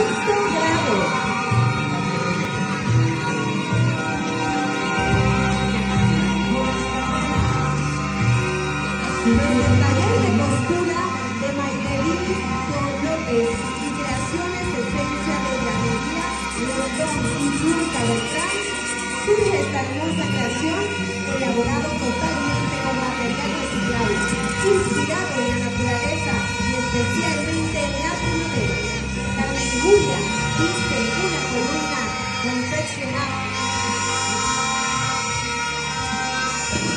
sexto grado. Nuestro taller de costura de Mayrelis López y creaciones de esencia de granería León y Yurka Beltrán, surge esta hermosa creación elaborado totalmente con material reciclado, inspirado en la naturaleza y especialmente en la primavera. Carmen Julia viste una columna confeccionada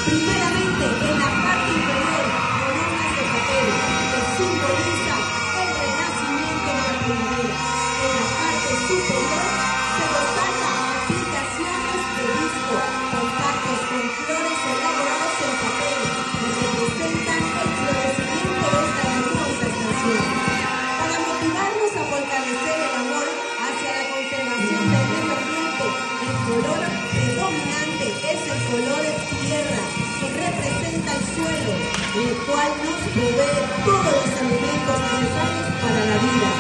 primeramente en la parte inferior con hojas de papel que simboliza el renacimiento de la primavera. En la parte superior se destaca aplicaciones de disco compactos con flores elaborados en papel que representan el florecimiento de esta hermosa estación. Para motivarnos a fortalecer el amor hacia la conservación del medio ambiente, el color predominante es el color tierra, que representa el suelo, el cual nos provee todos los elementos necesarios para la vida.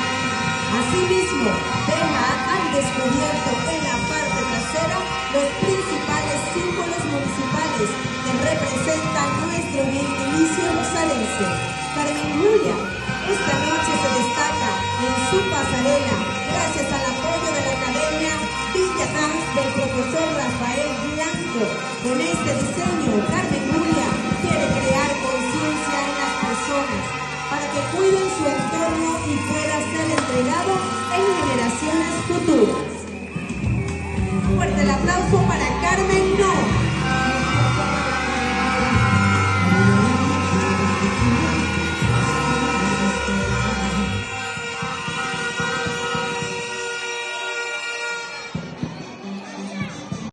Asimismo, deja al descubierto en la parte trasera los principales símbolos municipales que representan nuestro gentilicio rosalense. Carmen Julia esta noche se destaca en su pasarela gracias al apoyo de la Academia Villa Dance del profesor Rafael Blanco. Con este diseño, Carmen Julia quiere crear conciencia en las personas para que cuiden su entorno y pueda ser entregado en generaciones futuras. Un fuerte el aplauso para